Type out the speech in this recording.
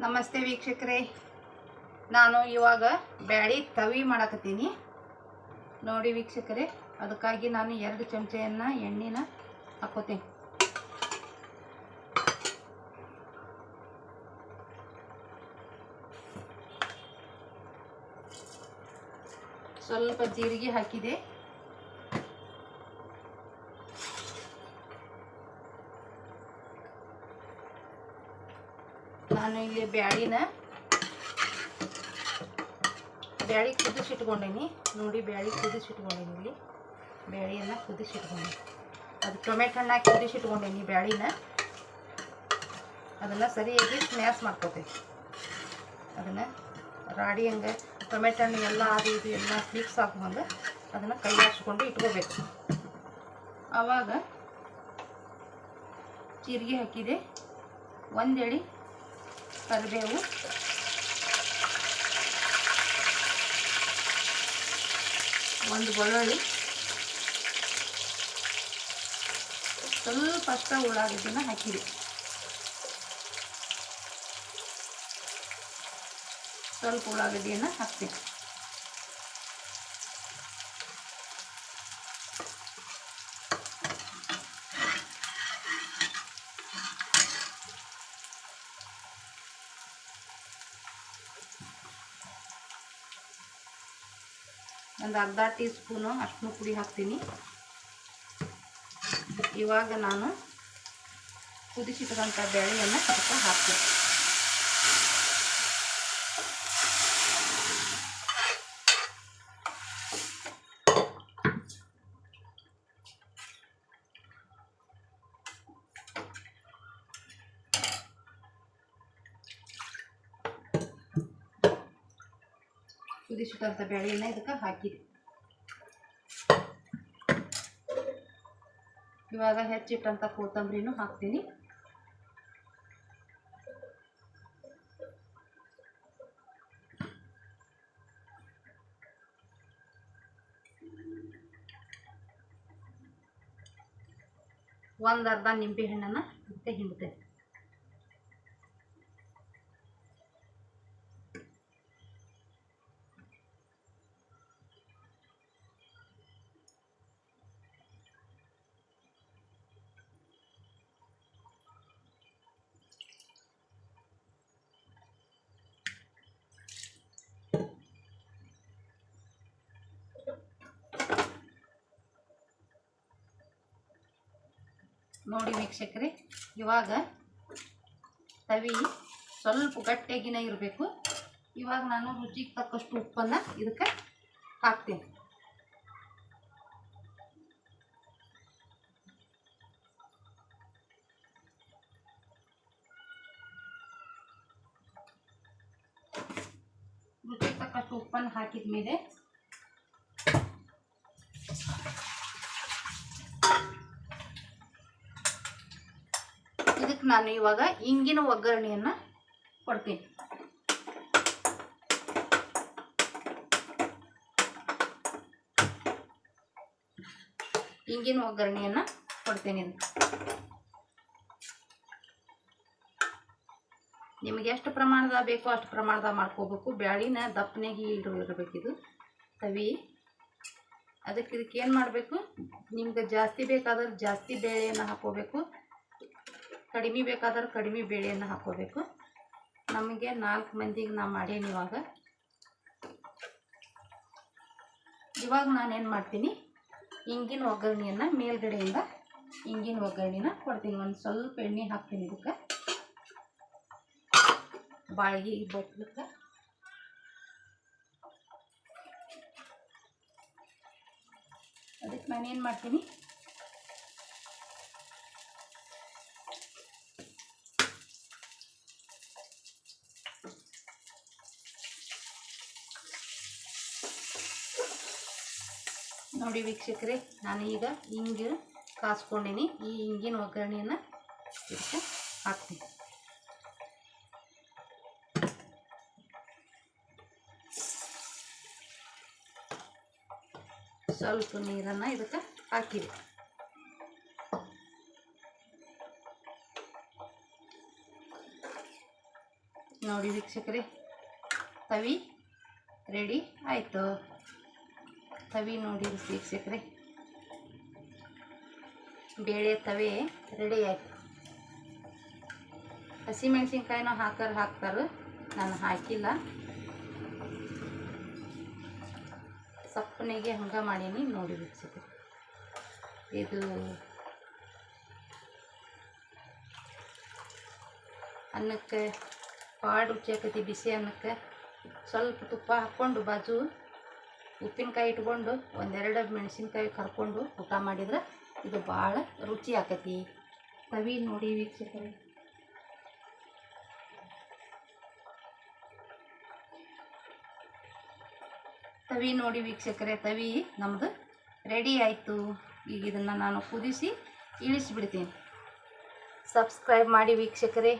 ನಮಸ್ತೆ ವೀಕ್ಷಕರೇ, ನಾನು ಇವಾಗ ಬ್ಯಾಳಿ ತವಿ ಮಾಡಕತ್ತೀನಿ ನೋಡಿ ವೀಕ್ಷಕರೇ. ಅದಕ್ಕಾಗಿ ನಾನು 2 ಚಮಚೆಯನ್ನು ಎಣ್ಣೆನ ಹಾಕೋತೀನಿ. ಸ್ವಲ್ಪ ಜೀರಿಗೆ ಹಾಕಿದೆ. ನಾನು ಇಲ್ಲಿ ಬ್ಯಾಳಿ ಕುದಿಸಿಟ್ಕೊಂಡೇನಿ ನೋಡಿ. ಬ್ಯಾಳಿ ಕುದಿಸಿಟ್ಕೊಂಡೇನಿ, ಇಲ್ಲಿ ಬ್ಯಾಳಿಯನ್ನು ಕುದಿಸಿಟ್ಕೊಂಡೇನಿ. ಅದು ಟೊಮೆಟೊ ಹಣ್ಣು ಹಾಕಿ ಕುದಿಸಿಟ್ಕೊಂಡೇನಿ ಬ್ಯಾಳಿನ. ಅದನ್ನು ಸರಿಯಾಗಿ ಸ್ಮ್ಯಾಶ್ ಮಾಡ್ಕೋತೇವೆ. ಅದನ್ನು ರಾಡಿ ಹಂಗೆ ಟೊಮೆಟೊ ಹಣ್ಣು ಎಲ್ಲ ಅದು ಇದು ಎಲ್ಲ ಮಿಕ್ಸ್ ಹಾಕೊಂಡು ಅದನ್ನು ಕೈ ಹಾಕ್ಸ್ಕೊಂಡು ಇಟ್ಕೋಬೇಕು. ಆವಾಗ ಜೀರಿಗೆ ಹಾಕಿದೆ, 1 ಎಳೆ ಕರಿಬೇವು, 1 ಬೆಳ್ಳುಳ್ಳಿ, ಸ್ವಲ್ಪ ಅಷ್ಟ ಉಳ್ಳಾಗಡ್ಡಿನ ಹಾಕಿದೆ. ಸ್ವಲ್ಪ ಉಳ್ಳಾಗಡ್ಡಿಯನ್ನು ಹಾಕ್ತೀನಿ. ಒಂದು ಅರ್ಧ ಟೀ ಸ್ಪೂನು ಅರಿಶಿನ ಪುಡಿ ಹಾಕ್ತೀನಿ. ಇವಾಗ ನಾನು ಕುದಿಸಿಟ್ಟಂಥ ಬೇಳೆಯನ್ನು ಸ್ವಲ್ಪ ಹಾಕ್ತೀನಿ. ಕುದಿಸಿಟ್ಟಂಥ ಬೇಳೆಯನ್ನು ಇದಕ್ಕೆ ಹಾಕಿದೆ. ಇವಾಗ ಹೆಚ್ಚಿಟ್ಟಂಥ ಕೊತ್ತಂಬರಿನೂ ಹಾಕ್ತೀನಿ. ಒಂದು ಅರ್ಧ ನಿಂಬೆ ಹಣ್ಣನ್ನು ಮತ್ತೆ ಹಿಂಡ್ತೇನೆ. ನೋಡಿ ವೀಕ್ಷಕರೇ, ಇವಾಗ ತವಿ ಸ್ವಲ್ಪ ಗಟ್ಟಿಯಾಗಿನ ಇರಬೇಕು. ಇವಾಗ ನಾನು ರುಚಿಗೆ ತಕ್ಕಷ್ಟು ಉಪ್ಪನ್ನು ಇದಕ್ಕೆ ಹಾಕ್ತೀನಿ. ರುಚಿಗೆ ತಕ್ಕಷ್ಟು ಉಪ್ಪನ್ನು ಹಾಕಿದ ಮೇಲೆ ಇದಕ್ಕೆ ನಾನು ಇವಾಗ ಇಂಗಿನ ಒಗ್ಗರಣೆಯನ್ನು ಕೊಡ್ತೀನಿ. ಇಂಗಿನ ಒಗ್ಗರಣೆಯನ್ನು ಕೊಡ್ತೀನಿ. ನಿಮಗೆ ಎಷ್ಟು ಪ್ರಮಾಣದ ಬೇಕೋ ಅಷ್ಟು ಪ್ರಮಾಣದ ಮಾಡ್ಕೋಬೇಕು. ಬ್ಯಾಳಿನ ದಪ್ಪನೆಗೆ ಇರಬೇಕಿದು ತವಿ. ಇದಕ್ಕೆ ಏನು ಮಾಡಬೇಕು, ನಿಮ್ಗೆ ಜಾಸ್ತಿ ಬೇಕಾದ್ರೆ ಜಾಸ್ತಿ ಬೇಳೆಯನ್ನು ಹಾಕೋಬೇಕು, ಕಡಿಮೆ ಬೇಕಾದ್ರೆ ಕಡಿಮೆ ಬೇಳೆಯನ್ನು ಹಾಕೋಬೇಕು. ನಮಗೆ 4 ಮಂದಿಗೆ ನಾ ಮಾಡೇನಿ. ಇವಾಗ ನಾನೇನು ಮಾಡ್ತೀನಿ, ಇಂಗಿನ ಒಗ್ಗರಣೆಯನ್ನು ಮೇಲ್ಗಡೆಯಿಂದ ಇಂಗಿನ ಒಗ್ಗರಣೆನ ಕೊಡ್ತೀನಿ. ಒಂದು ಸ್ವಲ್ಪ ಎಣ್ಣೆ ಹಾಕ್ತೀನಿ ಇದಕ್ಕೆ, ಬಾಳಿಗೆ ಬಟ್ಟಕ್ಕೆ. ಅದಕ್ಕೆ ನಾನೇನು ಮಾಡ್ತೀನಿ, ನೋಡಿ ವೀಕ್ಷಕರೇ, ನಾನು ಈಗ ಹಿಂಗೆ ಕಾಸ್ಕೊಂಡೀನಿ. ಈ ಇಂಗಿನ ಒಗ್ಗರಣೆಯನ್ನು ಇದಕ್ಕೆ ಹಾಕ್ತೀನಿ. ಸ್ವಲ್ಪ ನೀರನ್ನು ಇದಕ್ಕೆ ಹಾಕಿದೆ. ನೋಡಿ ವೀಕ್ಷಕರೇ, ತವಿ ರೆಡಿ ಆಯಿತು. ತವಿ ನೋಡಿ ವೀಕ್ಷಕರೇ, ಬೇಳೆ ತವೆ ರೆಡಿ ಆಯಿತು. ಹಸಿಮೆಣ್ಸಿನ್ಕಾಯಿನೂ ಹಾಕ್ತಾರೆ, ನಾನು ಹಾಕಿಲ್ಲ. ಸಪ್ಪನೆಗೆ ಹಂಗೆ ಮಾಡೀನಿ ನೋಡಿ ವೀಕ್ಷಕರೇ. ಇದು ಅನ್ನಕ್ಕೆ ಭಾಳ ರುಚಿ ಆಕೈತಿ. ಬಿಸಿ ಅನ್ನಕ್ಕೆ ಸ್ವಲ್ಪ ತುಪ್ಪ ಹಾಕ್ಕೊಂಡು ಬಾಜು ಉಪ್ಪಿನಕಾಯಿ ಇಟ್ಕೊಂಡು ಒಂದೆರಡು ಮೆಣಸಿನ್ಕಾಯಿ ಕರ್ಕೊಂಡು ಊಟ ಮಾಡಿದ್ರೆ ಇದು ಭಾಳ ರುಚಿ ಆಕೈತಿ. ತವಿ ನೋಡಿ ವೀಕ್ಷಕರೇ, ತವಿ ನೋಡಿ ವೀಕ್ಷಕರೇ, ತವಿ ನಮ್ಮದು ರೆಡಿ ಆಯಿತು. ಈಗ ಇದನ್ನು ನಾನು ಕುದಿಸಿ ಇಳಿಸಿಬಿಡ್ತೀನಿ. ಸಬ್ಸ್ಕ್ರೈಬ್ ಮಾಡಿ ವೀಕ್ಷಕರೇ.